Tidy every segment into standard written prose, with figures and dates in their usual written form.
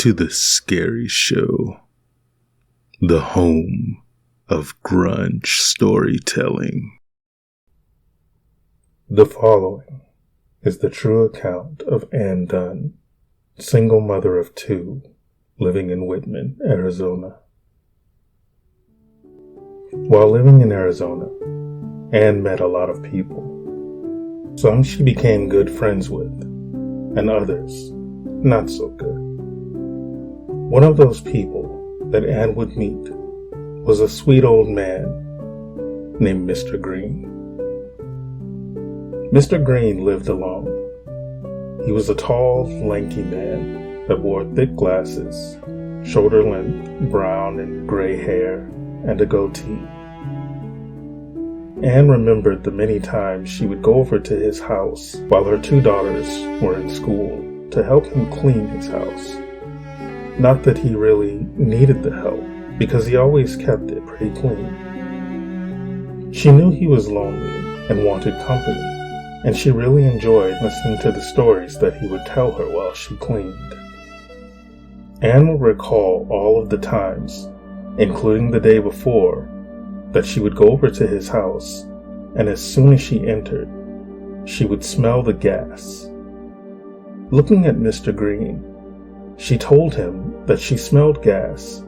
to the Scary Show, the home of grunge storytelling. The following is the true account of Ann Dunn, single mother of 2, living in Whitman, Arizona. While living in Arizona, Ann met a lot of people. Some she became good friends with, and others not so good. One of those people that Ann would meet was a sweet old man named Mr. Green. Mr. Green lived alone. He was a tall, lanky man that wore thick glasses, shoulder-length brown and gray hair, and a goatee. Ann remembered the many times she would go over to his house while her 2 daughters were in school to help him clean his house. Not that he really needed the help, because he always kept it pretty clean. She knew he was lonely and wanted company, and she really enjoyed listening to the stories that he would tell her while she cleaned. Ann would recall all of the times, including the day before, that she would go over to his house, and as soon as she entered, she would smell the gas. Looking at Mr. Green, she told him that she smelled gas,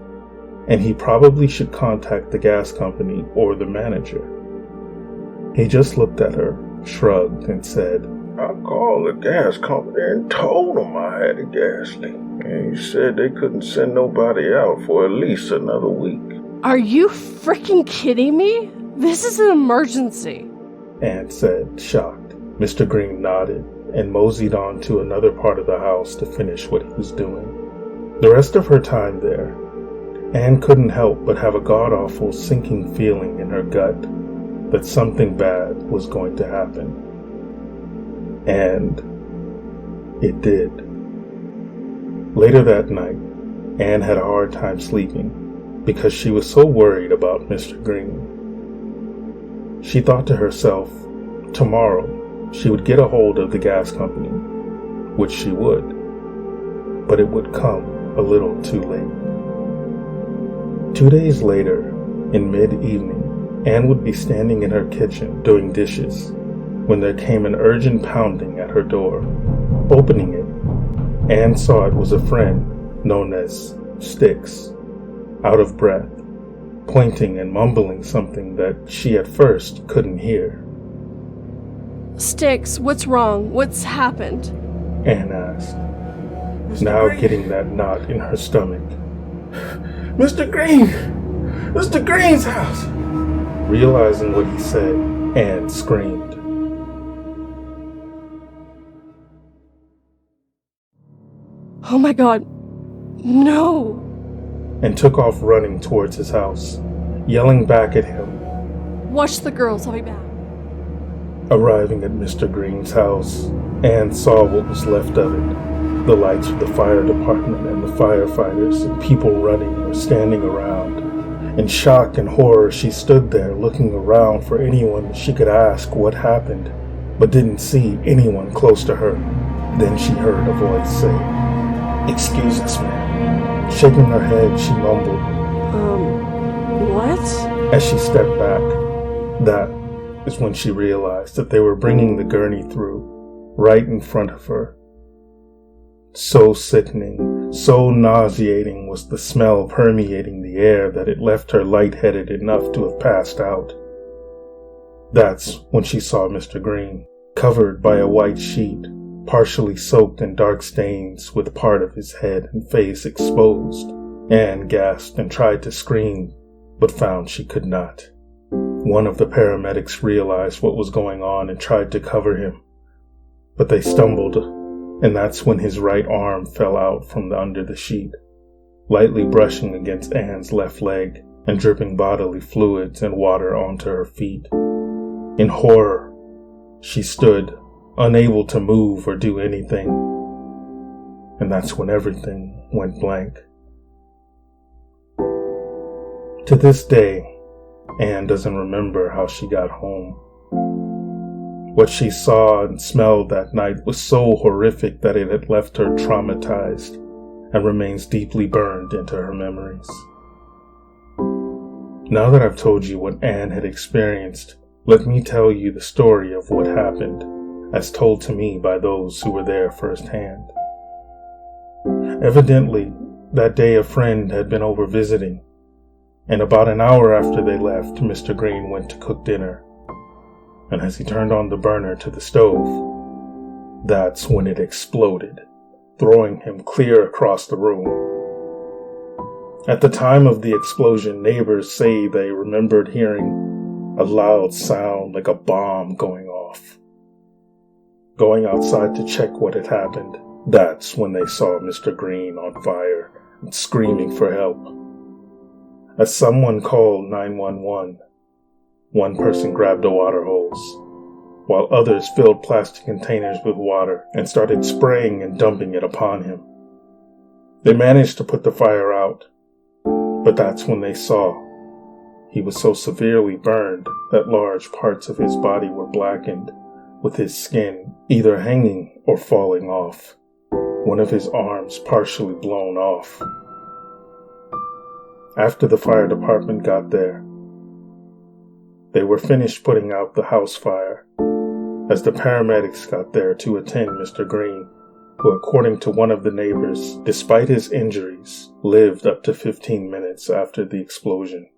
and he probably should contact the gas company or the manager. He just looked at her, shrugged, and said, "I called the gas company and told them I had a gas leak, and he said they couldn't send nobody out for at least another week." Are you freaking kidding me? This is an emergency. Ann said, shocked. Mr. Green nodded and moseyed on to another part of the house to finish what he was doing. The rest of her time there, Ann couldn't help but have a god-awful sinking feeling in her gut that something bad was going to happen. And it did. Later that night, Ann had a hard time sleeping because she was so worried about Mr. Green. She thought to herself, tomorrow she would get a hold of the gas company, which she would, but it would come a little too late. 2 days later, in mid-evening, Ann would be standing in her kitchen doing dishes when there came an urgent pounding at her door. Opening it, Ann saw it was a friend known as Sticks, out of breath, pointing and mumbling something that she at first couldn't hear. Sticks, what's wrong? What's happened? Ann asked, now getting that knot in her stomach. Mr. Green! Mr. Green's house! Realizing what he said, Ann screamed. Oh my God, no! And took off running towards his house, yelling back at him. Watch the girls, I'll be back. Arriving at Mr. Green's house, Ann saw what was left of it. The lights of the fire department and the firefighters and people running or standing around. In shock and horror, she stood there looking around for anyone she could ask what happened, but didn't see anyone close to her. Then she heard a voice say, "Excuse us, ma'am." Shaking her head, she mumbled, What? As she stepped back. That is when she realized that they were bringing the gurney through, right in front of her. So sickening, so nauseating was the smell permeating the air that it left her lightheaded enough to have passed out. That's when she saw Mr. Green, covered by a white sheet, partially soaked in dark stains with part of his head and face exposed. Ann gasped and tried to scream, but found she could not. One of the paramedics realized what was going on and tried to cover him, but they stumbled, and that's when his right arm fell out from under the sheet, lightly brushing against Ann's left leg and dripping bodily fluids and water onto her feet. In horror, she stood, unable to move or do anything, and that's when everything went blank. To this day, Ann doesn't remember how she got home. What she saw and smelled that night was so horrific that it had left her traumatized, and remains deeply burned into her memories. Now that I've told you what Anne had experienced, let me tell you the story of what happened, as told to me by those who were there firsthand. Evidently, that day a friend had been over visiting, and about an hour after they left, Mr. Green went to cook dinner. And as he turned on the burner to the stove, that's when it exploded, throwing him clear across the room. At the time of the explosion, neighbors say they remembered hearing a loud sound like a bomb going off. Going outside to check what had happened, that's when they saw Mr. Green on fire and screaming for help. As someone called 911, one person grabbed a water hose, while others filled plastic containers with water and started spraying and dumping it upon him. They managed to put the fire out, but that's when they saw he was so severely burned that large parts of his body were blackened, with his skin either hanging or falling off, one of his arms partially blown off. After the fire department got there, they were finished putting out the house fire as the paramedics got there to attend Mr. Green, who, according to one of the neighbors, despite his injuries, lived up to 15 minutes after the explosion.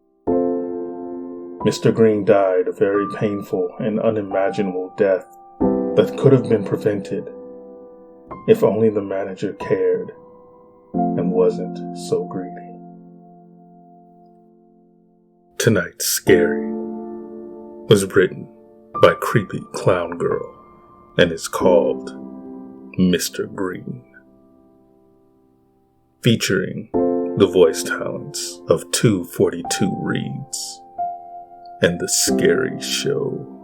Mr. Green died a very painful and unimaginable death that could have been prevented if only the manager cared and wasn't so greedy. Tonight's Scary was written by Creepy Clown Girl and is called Mr. Green, featuring the voice talents of 242 Reads and the Scary Show.